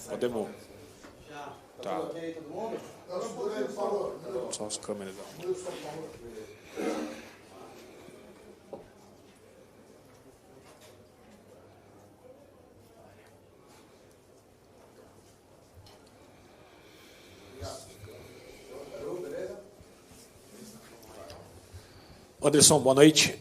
Podemos. Tá. Só as câmeras. Anderson, boa noite.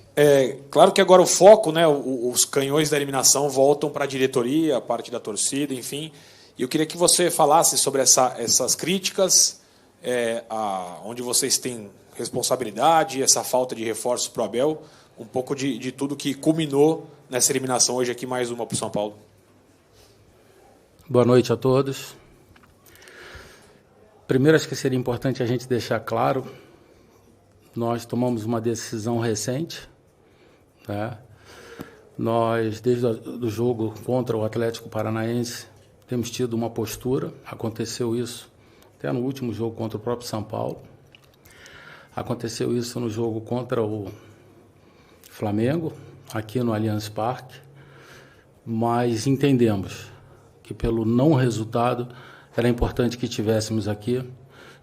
Claro que agora o foco, né, os canhões da eliminação voltam para a diretoria, a parte da torcida, enfim. E eu queria que você falasse sobre essas críticas, onde vocês têm responsabilidade, essa falta de reforços para o Abel, um pouco de tudo que culminou nessa eliminação hoje aqui, mais uma para o São Paulo. Boa noite a todos. Primeiro, acho que seria importante a gente deixar claro, nós tomamos uma decisão recente, né? Nós, desde o jogo contra o Atlético Paranaense, temos tido uma postura, aconteceu isso até no último jogo contra o próprio São Paulo, aconteceu isso no jogo contra o Flamengo, aqui no Allianz Parque, mas entendemos que pelo não resultado era importante que tivéssemos aqui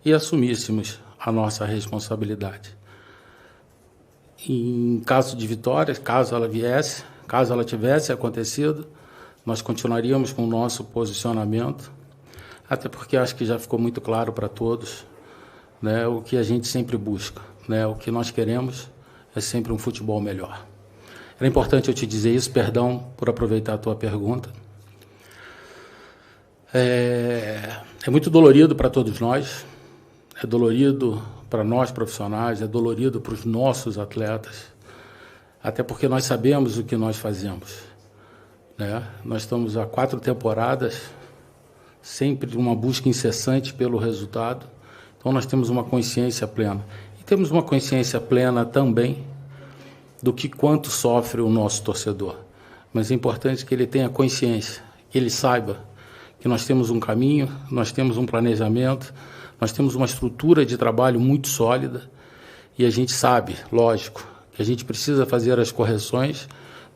e assumíssemos a nossa responsabilidade. Em caso de vitória, caso ela tivesse acontecido, nós continuaríamos com o nosso posicionamento, até porque acho que já ficou muito claro para todos, né, o que a gente sempre busca, né, o que nós queremos é sempre um futebol melhor. Era importante eu te dizer isso, perdão por aproveitar a tua pergunta. É muito dolorido para todos nós, é dolorido para nós profissionais, é dolorido para os nossos atletas, até porque nós sabemos o que nós fazemos, né? Nós estamos há 4 temporadas, sempre uma busca incessante pelo resultado, então nós temos uma consciência plena. E temos uma consciência plena também do que quanto sofre o nosso torcedor. Mas é importante que ele tenha consciência, que ele saiba que nós temos um caminho, nós temos um planejamento, nós temos uma estrutura de trabalho muito sólida e a gente sabe, lógico, que a gente precisa fazer as correções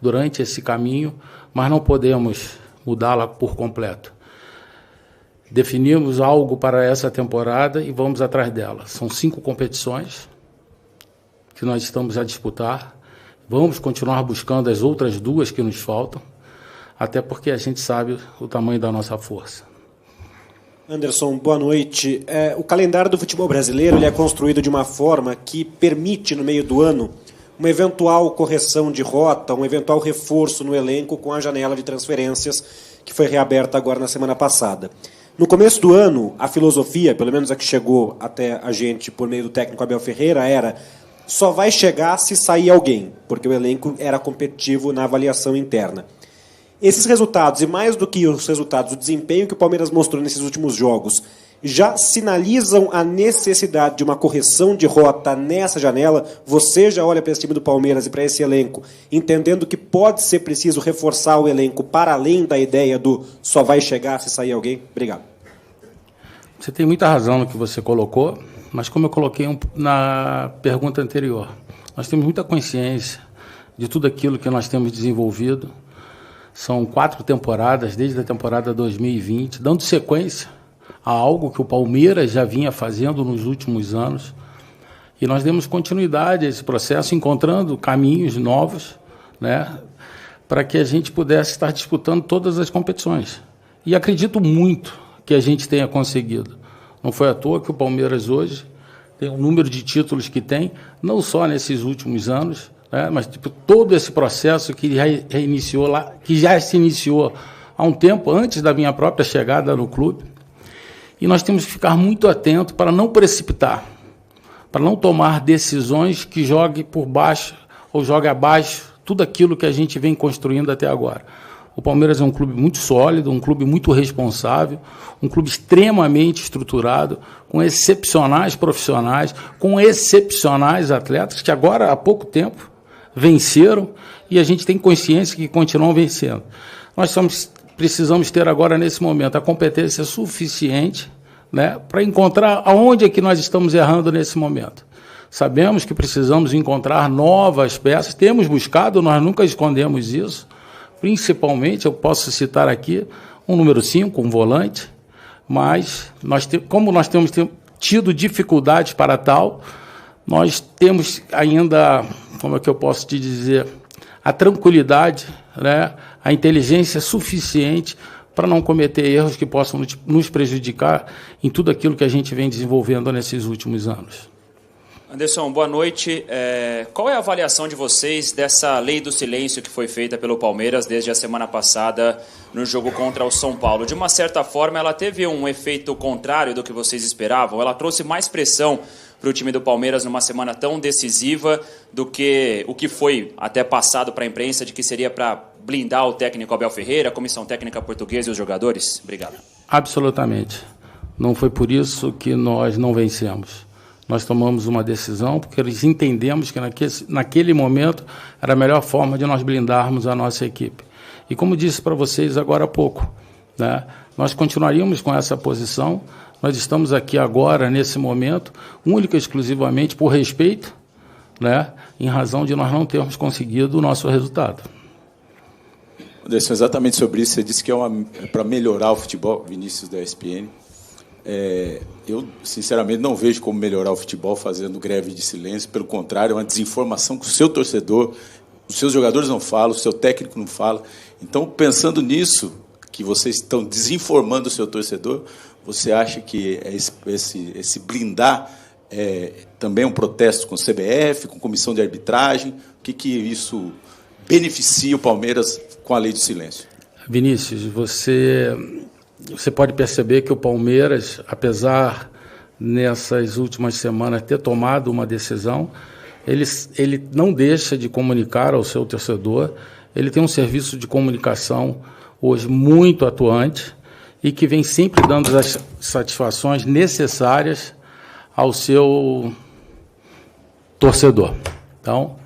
durante esse caminho, mas não podemos mudá-la por completo. Definimos algo para essa temporada e vamos atrás dela. São 5 competições que nós estamos a disputar. Vamos continuar buscando as outras 2 que nos faltam, até porque a gente sabe o tamanho da nossa força. Anderson, boa noite. O calendário do futebol brasileiro ele é construído de uma forma que permite, no meio do ano, uma eventual correção de rota, um eventual reforço no elenco com a janela de transferências que foi reaberta agora na semana passada. No começo do ano, a filosofia, pelo menos a que chegou até a gente por meio do técnico Abel Ferreira, era só vai chegar se sair alguém, porque o elenco era competitivo na avaliação interna. Esses resultados, e mais do que os resultados, o desempenho que o Palmeiras mostrou nesses últimos jogos, já sinalizam a necessidade de uma correção de rota nessa janela? Você já olha para esse time do Palmeiras e para esse elenco, entendendo que pode ser preciso reforçar o elenco para além da ideia do só vai chegar se sair alguém? Obrigado. Você tem muita razão no que você colocou, mas como eu coloquei na pergunta anterior, nós temos muita consciência de tudo aquilo que nós temos desenvolvido. São 4 temporadas, desde a temporada 2020, dando sequência a algo que o Palmeiras já vinha fazendo nos últimos anos. E nós demos continuidade a esse processo, encontrando caminhos novos, né, para que a gente pudesse estar disputando todas as competições. E acredito muito que a gente tenha conseguido. Não foi à toa que o Palmeiras hoje tem o número de títulos que tem, não só nesses últimos anos, mas todo esse processo que já se iniciou há um tempo antes da minha própria chegada no clube. E nós temos que ficar muito atentos para não precipitar, para não tomar decisões que joguem por baixo ou joguem abaixo tudo aquilo que a gente vem construindo até agora. O Palmeiras é um clube muito sólido, um clube muito responsável, um clube extremamente estruturado, com excepcionais profissionais, com excepcionais atletas que agora, há pouco tempo, venceram e a gente tem consciência que continuam vencendo. Nós precisamos ter agora, nesse momento, a competência suficiente, né, para encontrar aonde é que nós estamos errando nesse momento. Sabemos que precisamos encontrar novas peças, temos buscado, nós nunca escondemos isso, principalmente, eu posso citar aqui, um número 5, um volante, mas como nós temos tido dificuldades para tal, nós temos ainda, como é que eu posso te dizer, a tranquilidade, né, a inteligência suficiente para não cometer erros que possam nos prejudicar em tudo aquilo que a gente vem desenvolvendo nesses últimos anos. Anderson, boa noite. Qual é a avaliação de vocês dessa lei do silêncio que foi feita pelo Palmeiras desde a semana passada no jogo contra o São Paulo? De uma certa forma, ela teve um efeito contrário do que vocês esperavam? Ela trouxe mais pressão para o time do Palmeiras numa semana tão decisiva do que o que foi até passado para a imprensa de que seria para blindar o técnico Abel Ferreira, a comissão técnica portuguesa e os jogadores? Obrigado. Absolutamente. Não foi por isso que nós não vencemos. Nós tomamos uma decisão porque nós entendemos que naquele momento era a melhor forma de nós blindarmos a nossa equipe. E como disse para vocês agora há pouco, né, nós continuaríamos com essa posição. Nós estamos aqui agora, nesse momento, única e exclusivamente por respeito, né, em razão de nós não termos conseguido o nosso resultado. Anderson, exatamente sobre isso, você disse que é para melhorar o futebol, Vinícius da ESPN. Eu, sinceramente, não vejo como melhorar o futebol fazendo greve de silêncio. Pelo contrário, é uma desinformação que o seu torcedor, os seus jogadores não falam, o seu técnico não fala. Então, pensando nisso, que vocês estão desinformando o seu torcedor, você acha que esse blindar também é um protesto com o CBF, com comissão de arbitragem? O que isso beneficia o Palmeiras com a lei do silêncio? Vinícius, você pode perceber que o Palmeiras, apesar nessas últimas semanas ter tomado uma decisão, ele não deixa de comunicar ao seu torcedor. Ele tem um serviço de comunicação hoje muito atuante e que vem sempre dando as satisfações necessárias ao seu torcedor. Então,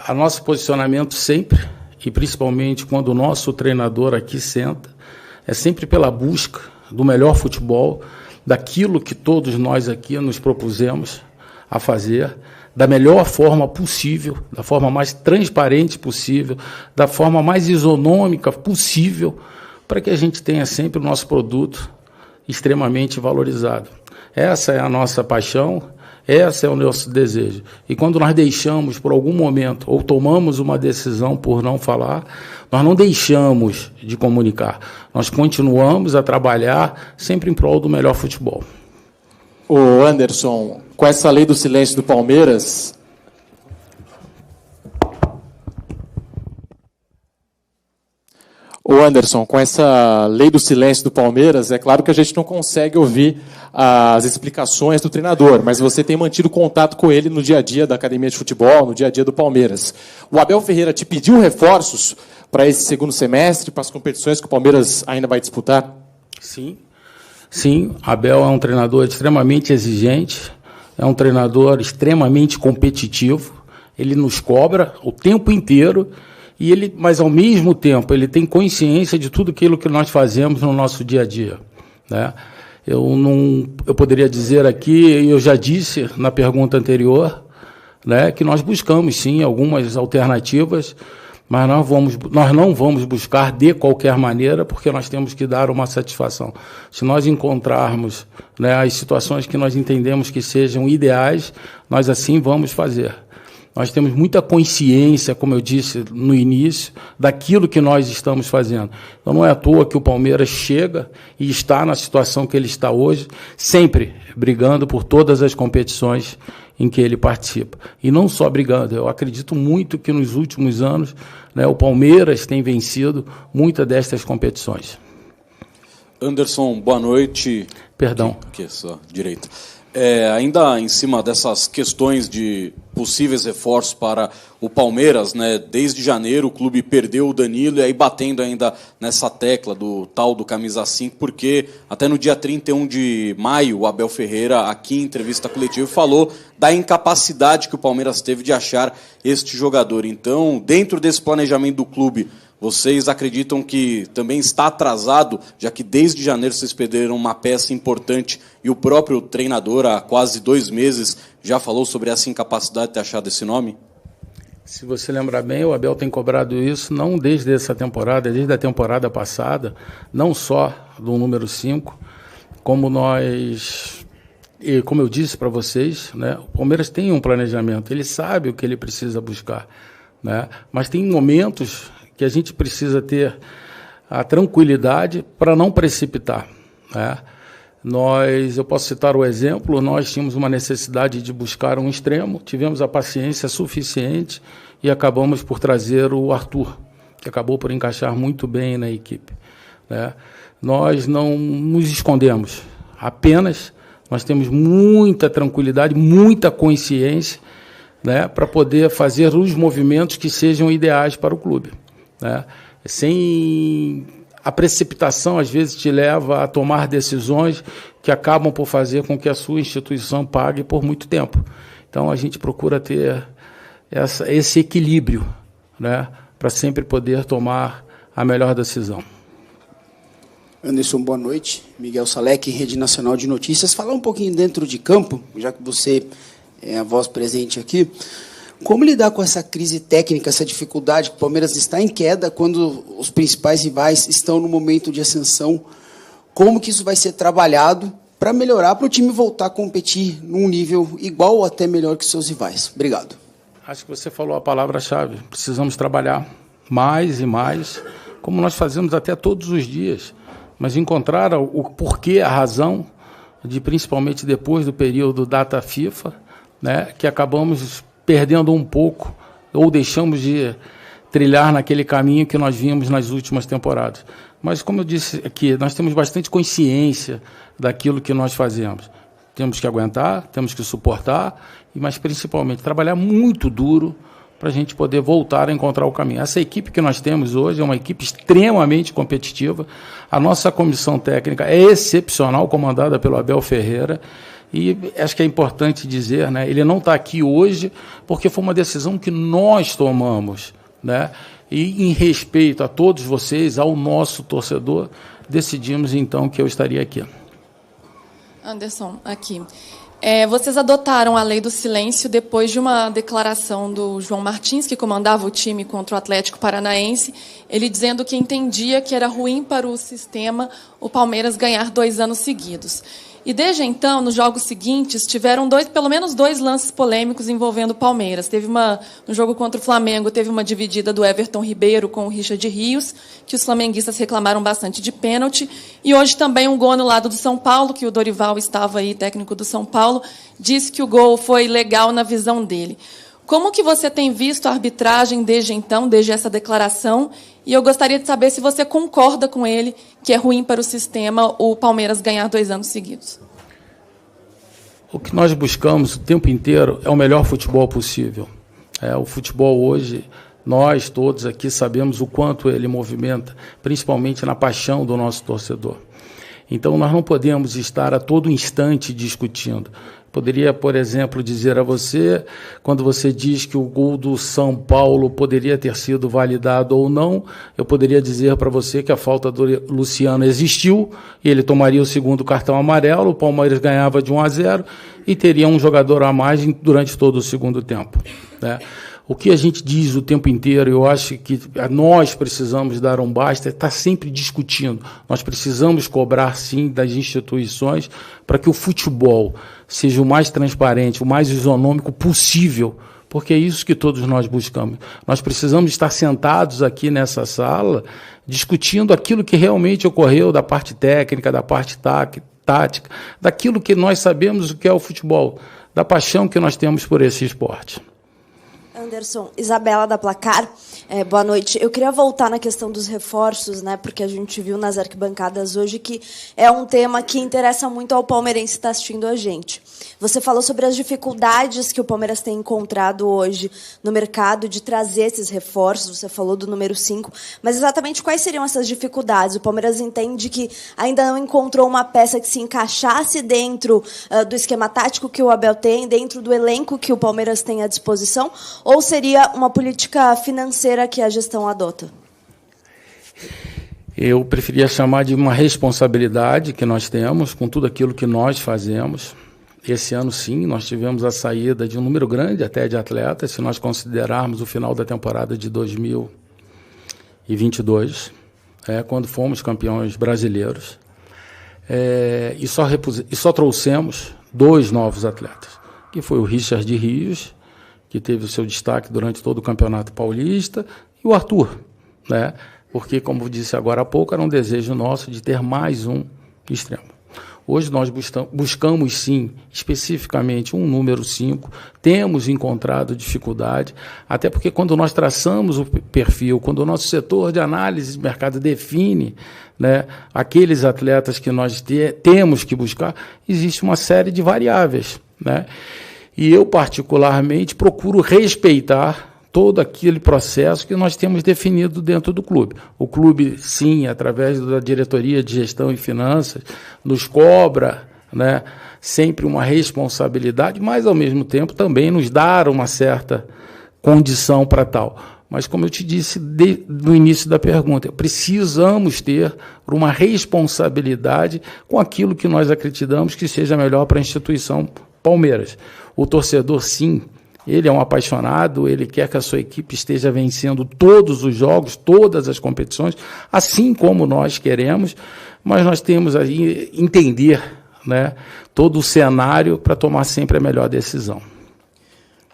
a nosso posicionamento sempre, e principalmente quando o nosso treinador aqui senta, é sempre pela busca do melhor futebol, daquilo que todos nós aqui nos propusemos a fazer, da melhor forma possível, da forma mais transparente possível, da forma mais isonômica possível, para que a gente tenha sempre o nosso produto extremamente valorizado. Essa é a nossa paixão, esse é o nosso desejo. E quando nós deixamos por algum momento, ou tomamos uma decisão por não falar, nós não deixamos de comunicar. Nós continuamos a trabalhar sempre em prol do melhor futebol. Ô Anderson, com essa lei do silêncio do Palmeiras... Ô Anderson, com essa lei do silêncio do Palmeiras, é claro que a gente não consegue ouvir as explicações do treinador, mas você tem mantido contato com ele no dia a dia da academia de futebol, no dia a dia do Palmeiras. O Abel Ferreira te pediu reforços para esse segundo semestre, para as competições que o Palmeiras ainda vai disputar? Sim. Sim, Abel é um treinador extremamente exigente, é um treinador extremamente competitivo, ele nos cobra o tempo inteiro, mas, ao mesmo tempo, ele tem consciência de tudo aquilo que nós fazemos no nosso dia a dia, né? Eu poderia dizer aqui, eu já disse na pergunta anterior, né, que nós buscamos, sim, algumas alternativas, mas nós não vamos buscar de qualquer maneira, porque nós temos que dar uma satisfação. Se nós encontrarmos, né, as situações que nós entendemos que sejam ideais, nós assim vamos fazer. Nós temos muita consciência, como eu disse no início, daquilo que nós estamos fazendo. Então, não é à toa que o Palmeiras chega e está na situação que ele está hoje, sempre brigando por todas as competições em que ele participa. E não só brigando, eu acredito muito que nos últimos anos, né, o Palmeiras tem vencido muitas destas competições. Anderson, boa noite. Perdão. Aqui, só, direito. Ainda em cima dessas questões de possíveis reforços para o Palmeiras, né? Desde janeiro o clube perdeu o Danilo e aí batendo ainda nessa tecla do tal do camisa 5, porque até no dia 31 de maio o Abel Ferreira, aqui em entrevista coletiva, falou da incapacidade que o Palmeiras teve de achar este jogador. Então, dentro desse planejamento do clube, Vocês acreditam que também está atrasado, já que desde janeiro vocês perderam uma peça importante e o próprio treinador, há quase 2 meses, já falou sobre essa incapacidade de ter achado esse nome? Se você lembrar bem, o Abel tem cobrado isso não desde essa temporada, desde a temporada passada, não só do número 5, como eu disse para vocês, né, o Palmeiras tem um planejamento, ele sabe o que ele precisa buscar, né, mas tem momentos que a gente precisa ter a tranquilidade para não precipitar, né. Eu posso citar o exemplo, nós tínhamos uma necessidade de buscar um extremo, tivemos a paciência suficiente e acabamos por trazer o Arthur, que acabou por encaixar muito bem na equipe, né? Nós não nos escondemos, apenas nós temos muita tranquilidade, muita consciência, né, para poder fazer os movimentos que sejam ideais para o clube, né? A precipitação, às vezes, te leva a tomar decisões que acabam por fazer com que a sua instituição pague por muito tempo. Então, a gente procura ter esse equilíbrio, né, para sempre poder tomar a melhor decisão. Anderson, boa noite. Miguel Salek, Rede Nacional de Notícias. Falar um pouquinho dentro de campo, já que você é a voz presente aqui. Como lidar com essa crise técnica, essa dificuldade que o Palmeiras está em queda quando os principais rivais estão no momento de ascensão? Como que isso vai ser trabalhado para melhorar, para o time voltar a competir num nível igual ou até melhor que seus rivais? Obrigado. Acho que você falou a palavra-chave. Precisamos trabalhar mais e mais, como nós fazemos até todos os dias, mas encontrar o porquê, a razão, principalmente depois do período data FIFA, né, que acabamos perdendo um pouco, ou deixamos de trilhar naquele caminho que nós vimos nas últimas temporadas. Mas, como eu disse aqui, nós temos bastante consciência daquilo que nós fazemos. Temos que aguentar, temos que suportar, mas, principalmente, trabalhar muito duro para a gente poder voltar a encontrar o caminho. Essa equipe que nós temos hoje é uma equipe extremamente competitiva. A nossa comissão técnica é excepcional, comandada pelo Abel Ferreira. E acho que é importante dizer, né, ele não está aqui hoje porque foi uma decisão que nós tomamos, né, e em respeito a todos vocês, ao nosso torcedor, decidimos então que eu estaria aqui. Anderson, aqui. Vocês adotaram a lei do silêncio depois de uma declaração do João Martins, que comandava o time contra o Atlético Paranaense, ele dizendo que entendia que era ruim para o sistema o Palmeiras ganhar 2 anos seguidos. E, desde então, nos jogos seguintes, tiveram pelo menos dois lances polêmicos envolvendo o Palmeiras. No jogo contra o Flamengo, teve uma dividida do Everton Ribeiro com o Richard Rios, que os flamenguistas reclamaram bastante de pênalti. E hoje também um gol no lado do São Paulo, que o Dorival estava aí, técnico do São Paulo, disse que o gol foi legal na visão dele. Como que você tem visto a arbitragem desde então, desde essa declaração? E eu gostaria de saber se você concorda com ele que é ruim para o sistema o Palmeiras ganhar 2 anos seguidos. O que nós buscamos o tempo inteiro é o melhor futebol possível. O futebol hoje, nós todos aqui sabemos o quanto ele movimenta, principalmente na paixão do nosso torcedor. Então, nós não podemos estar a todo instante discutindo. Poderia, por exemplo, dizer a você, quando você diz que o gol do São Paulo poderia ter sido validado ou não, eu poderia dizer para você que a falta do Luciano existiu, e ele tomaria o 2º cartão amarelo, o Palmeiras ganhava de 1-0 e teria um jogador a mais durante todo o segundo tempo, né? O que a gente diz o tempo inteiro, eu acho que nós precisamos dar um basta, é estar sempre discutindo. Nós precisamos cobrar, sim, das instituições para que o futebol seja o mais transparente, o mais isonômico possível, porque é isso que todos nós buscamos. Nós precisamos estar sentados aqui nessa sala, discutindo aquilo que realmente ocorreu da parte técnica, da parte tática, daquilo que nós sabemos o que é o futebol, da paixão que nós temos por esse esporte. Anderson, Isabela da Placar, boa noite. Eu queria voltar na questão dos reforços, né, porque a gente viu nas arquibancadas hoje que é um tema que interessa muito ao palmeirense que está assistindo a gente. Você falou sobre as dificuldades que o Palmeiras tem encontrado hoje no mercado de trazer esses reforços, você falou do número 5, mas exatamente quais seriam essas dificuldades? O Palmeiras entende que ainda não encontrou uma peça que se encaixasse dentro do esquema tático que o Abel tem, dentro do elenco que o Palmeiras tem à disposição, ou seria uma política financeira que a gestão adota? Eu preferia chamar de uma responsabilidade que nós temos com tudo aquilo que nós fazemos. Esse ano, sim, nós tivemos a saída de um número grande até de atletas, se nós considerarmos o final da temporada de 2022, quando fomos campeões brasileiros. E só trouxemos 2 novos atletas, que foi o Richard Rios, que teve o seu destaque durante todo o Campeonato Paulista, e o Arthur, né? Porque, como disse agora há pouco, era um desejo nosso de ter mais um extremo. Hoje nós buscamos, sim, especificamente um número 5, temos encontrado dificuldade, até porque quando nós traçamos o perfil, quando o nosso setor de análise de mercado define, né, aqueles atletas que nós temos que buscar, existe uma série de variáveis, né? E eu, particularmente, procuro respeitar todo aquele processo que nós temos definido dentro do clube. O clube, sim, através da diretoria de gestão e finanças, nos cobra, né, sempre uma responsabilidade, mas, ao mesmo tempo, também nos dá uma certa condição para tal. Mas, como eu te disse no início da pergunta, precisamos ter uma responsabilidade com aquilo que nós acreditamos que seja melhor para a instituição Palmeiras. O torcedor, sim, ele é um apaixonado, ele quer que a sua equipe esteja vencendo todos os jogos, todas as competições, assim como nós queremos, mas nós temos aí entender, né, todo o cenário para tomar sempre a melhor decisão.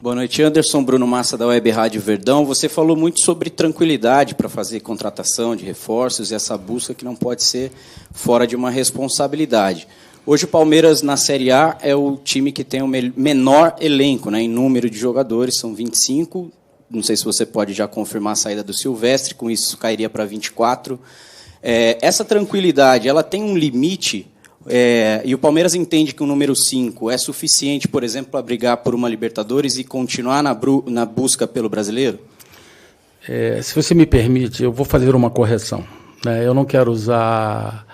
Boa noite, Anderson. Bruno Massa, da Web Rádio Verdão. Você falou muito sobre tranquilidade para fazer contratação de reforços e essa busca que não pode ser fora de uma responsabilidade. Hoje o Palmeiras, na Série A, é o time que tem o menor elenco, né, em número de jogadores, são 25. Não sei se você pode já confirmar a saída do Silvestre, com isso cairia para 24. Essa tranquilidade, ela tem um limite, e o Palmeiras entende que o número 5 é suficiente, por exemplo, para brigar por uma Libertadores e continuar na busca pelo brasileiro? Se você me permite, eu vou fazer uma correção, né? Eu não quero usar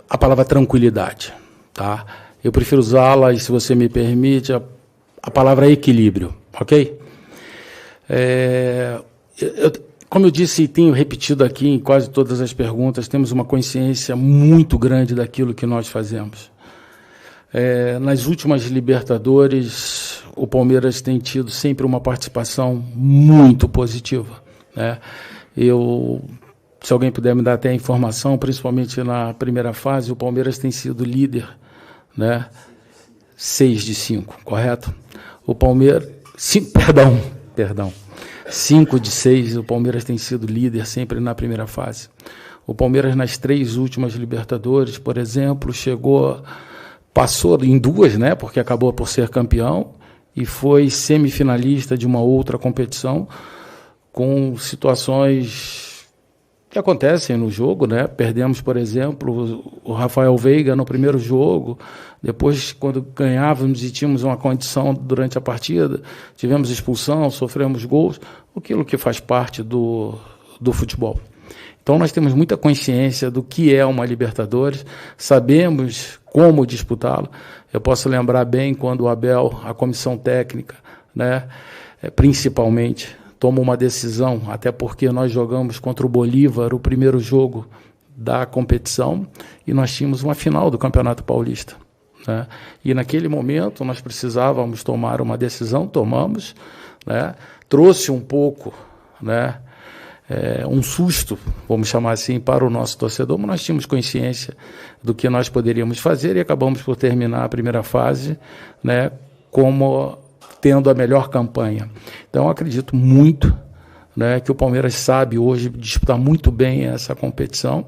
a palavra tranquilidade, tá? Eu prefiro usá-la, e se você me permite, a palavra equilíbrio, ok? Como eu disse e tenho repetido aqui em quase todas as perguntas, temos uma consciência muito grande daquilo que nós fazemos. Nas últimas Libertadores, o Palmeiras tem tido sempre uma participação muito positiva, né? Se alguém puder me dar até a informação, principalmente na primeira fase, o Palmeiras tem sido líder, né? 6 de 5, correto? O Palmeiras... 5 de 6, o Palmeiras tem sido líder sempre na primeira fase. O Palmeiras, nas 3 últimas Libertadores, por exemplo, passou em 2, né? Porque acabou por ser campeão, e foi semifinalista de uma outra competição, com situações que acontecem no jogo, né? Perdemos, por exemplo, o Rafael Veiga no primeiro jogo, depois, quando ganhávamos e tínhamos uma condição durante a partida, tivemos expulsão, sofremos gols, aquilo que faz parte do futebol. Então, nós temos muita consciência do que é uma Libertadores, sabemos como disputá-lo. Eu posso lembrar bem quando o Abel, a comissão técnica, né, principalmente, toma uma decisão, até porque nós jogamos contra o Bolívar o primeiro jogo da competição e nós tínhamos uma final do Campeonato Paulista, né? E naquele momento nós precisávamos tomar uma decisão, tomamos, né? Trouxe um pouco, né, um susto, vamos chamar assim, para o nosso torcedor, mas nós tínhamos consciência do que nós poderíamos fazer e acabamos por terminar a primeira fase, né, como tendo a melhor campanha. Então, acredito muito, né, que o Palmeiras sabe hoje disputar muito bem essa competição,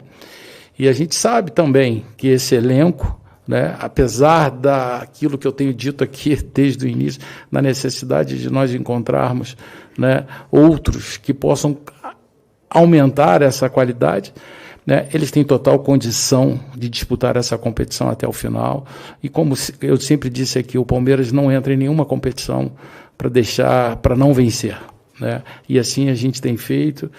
e a gente sabe também que esse elenco, né, apesar daquilo que eu tenho dito aqui desde o início, na necessidade de nós encontrarmos, né, outros que possam aumentar essa qualidade, né, eles têm total condição de disputar essa competição até o final. E como eu sempre disse aqui, o Palmeiras não entra em nenhuma competição para não vencer, né? E assim a gente tem feito,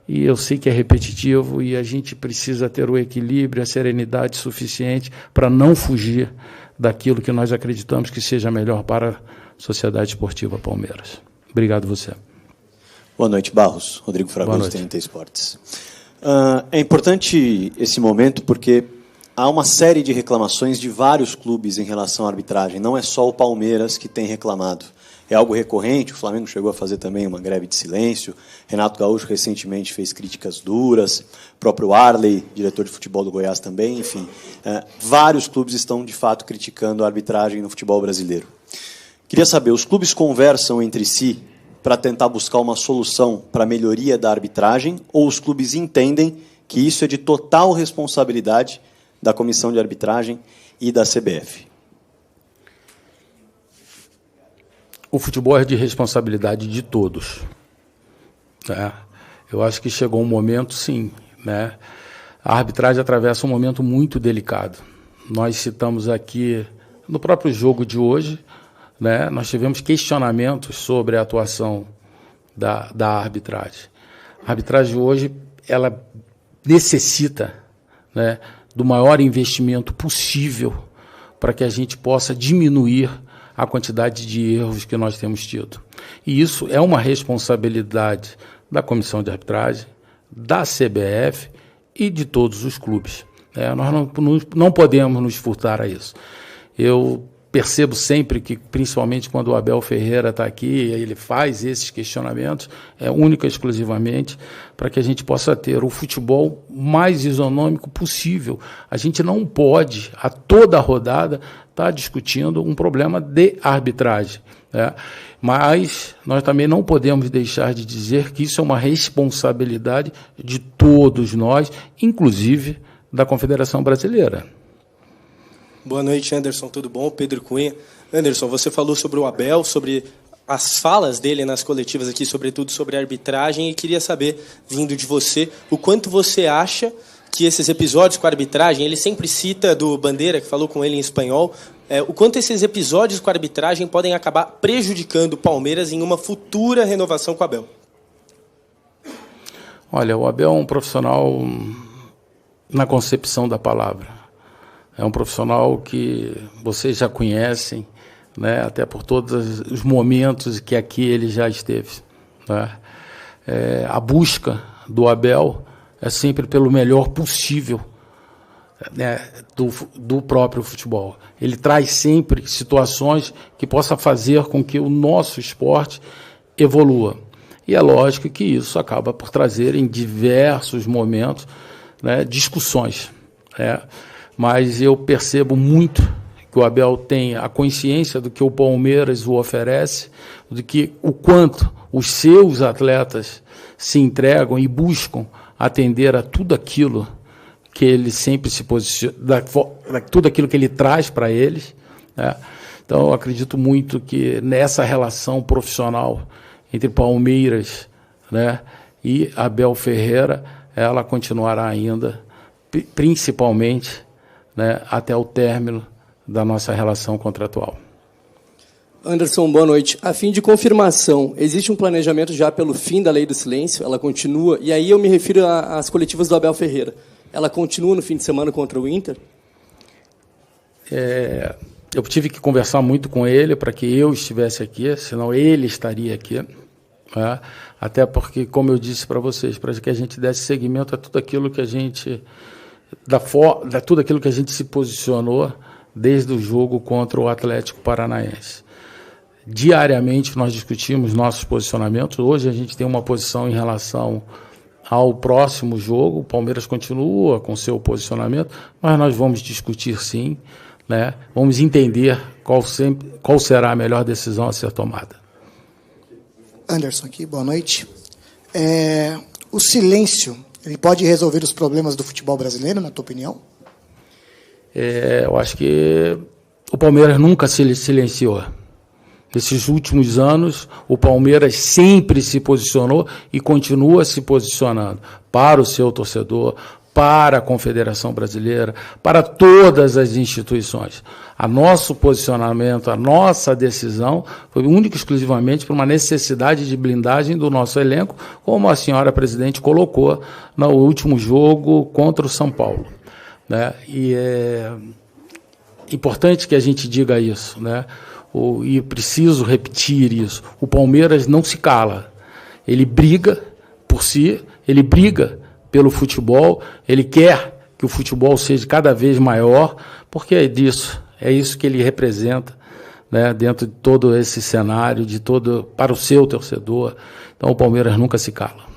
e eu sei que é repetitivo, e a gente precisa ter o equilíbrio, a serenidade suficiente para não fugir daquilo que nós acreditamos que seja melhor para a Sociedade Esportiva Palmeiras. Obrigado você. Boa noite, Barros. Rodrigo Fragoso, TNT Esportes. É importante esse momento porque há uma série de reclamações de vários clubes em relação à arbitragem. Não é só o Palmeiras que tem reclamado. É algo recorrente, o Flamengo chegou a fazer também uma greve de silêncio, Renato Gaúcho recentemente fez críticas duras, o próprio Arley, diretor de futebol do Goiás também, enfim. Vários clubes estão, de fato, criticando a arbitragem no futebol brasileiro. Queria saber, os clubes conversam entre si para tentar buscar uma solução para a melhoria da arbitragem, ou os clubes entendem que isso é de total responsabilidade da Comissão de Arbitragem e da CBF? O futebol é de responsabilidade de todos. Né? Eu acho que chegou um momento, sim. Né? A arbitragem atravessa um momento muito delicado. Nós citamos aqui, no próprio jogo de hoje, né, nós tivemos questionamentos sobre a atuação da arbitragem. A arbitragem hoje ela necessita, né, do maior investimento possível para que a gente possa diminuir a quantidade de erros que nós temos tido. E isso é uma responsabilidade da Comissão de Arbitragem, da CBF e de todos os clubes. Nós não podemos nos furtar a isso. Eu percebo sempre que, principalmente quando o Abel Ferreira está aqui, ele faz esses questionamentos, única e exclusivamente para que a gente possa ter o futebol mais isonômico possível. A gente não pode, a toda rodada, estar discutindo um problema de arbitragem. Né? Mas nós também não podemos deixar de dizer que isso é uma responsabilidade de todos nós, inclusive da Confederação Brasileira. Boa noite, Anderson, tudo bom? Pedro Cunha. Anderson, você falou sobre o Abel, sobre as falas dele nas coletivas aqui, sobretudo sobre a arbitragem, e queria saber, vindo de você, o quanto você acha que esses episódios com a arbitragem, ele sempre cita do Bandeira, que falou com ele em espanhol, o quanto esses episódios com a arbitragem podem acabar prejudicando o Palmeiras em uma futura renovação com o Abel? Olha, o Abel é um profissional na concepção da palavra. É um profissional que vocês já conhecem, né, até por todos os momentos que aqui ele já esteve. Né? A busca do Abel é sempre pelo melhor possível, né, do próprio futebol. Ele traz sempre situações que possa fazer com que o nosso esporte evolua. E é lógico que isso acaba por trazer em diversos momentos, né, discussões. Né? Mas eu percebo muito que o Abel tem a consciência do que o Palmeiras o oferece, do que o quanto os seus atletas se entregam e buscam atender a tudo aquilo que ele sempre se posiciona, tudo aquilo que ele traz para eles. Né? Então, eu acredito muito que nessa relação profissional entre Palmeiras, né, e Abel Ferreira, ela continuará ainda, principalmente, né, até o término da nossa relação contratual. Anderson, boa noite. A fim de confirmação, existe um planejamento já pelo fim da Lei do Silêncio? Ela continua? E aí eu me refiro às coletivas do Abel Ferreira. Ela continua no fim de semana contra o Inter? Eu tive que conversar muito com ele para que eu estivesse aqui, senão ele estaria aqui. Né? Até porque, como eu disse para vocês, para que a gente desse seguimento a tudo aquilo que a gente... tudo aquilo que a gente se posicionou desde o jogo contra o Atlético Paranaense. Diariamente nós discutimos nossos posicionamentos. Hoje a gente tem uma posição em relação ao próximo jogo. O Palmeiras continua com seu posicionamento, mas nós vamos discutir sim, né? Vamos entender qual será a melhor decisão a ser tomada. Anderson aqui, boa noite. O silêncio, ele pode resolver os problemas do futebol brasileiro, na tua opinião? Eu acho que o Palmeiras nunca se silenciou. Nesses últimos anos, o Palmeiras sempre se posicionou e continua se posicionando para o seu torcedor, para a Confederação Brasileira, para todas as instituições. O nosso posicionamento, a nossa decisão foi única e exclusivamente por uma necessidade de blindagem do nosso elenco, como a senhora presidente colocou no último jogo contra o São Paulo. Né? E é importante que a gente diga isso, né? E preciso repetir isso. O Palmeiras não se cala. ele briga por si, ele briga pelo futebol, ele quer que o futebol seja cada vez maior, porque é isso que ele representa, né, dentro de todo esse cenário, para o seu torcedor. Então o Palmeiras nunca se cala.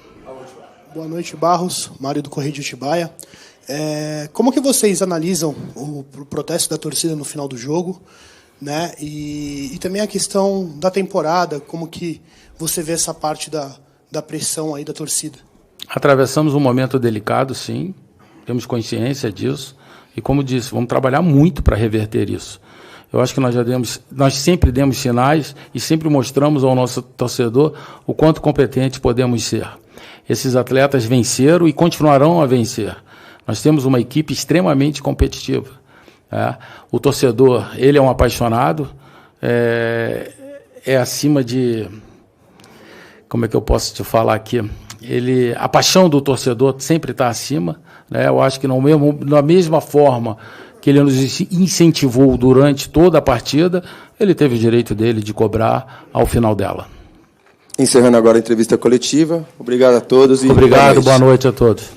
Boa noite, Barros, Mário do Correio de Atibaia. Como que vocês analisam o protesto da torcida no final do jogo, né? E também a questão da temporada, como que você vê essa parte da pressão aí da torcida? Atravessamos um momento delicado, sim, temos consciência disso, e como disse, vamos trabalhar muito para reverter isso. Eu acho que nós sempre demos sinais e sempre mostramos ao nosso torcedor o quanto competentes podemos ser. Esses atletas venceram e continuarão a vencer. Nós temos uma equipe extremamente competitiva. O torcedor, ele é um apaixonado, é acima de... Como é que eu posso te falar aqui? A paixão do torcedor sempre está acima, né? Eu acho que na mesma forma que ele nos incentivou durante toda a partida, ele teve o direito dele de cobrar ao final dela. Encerrando agora a entrevista coletiva. Obrigado a todos. Obrigado, boa noite a todos.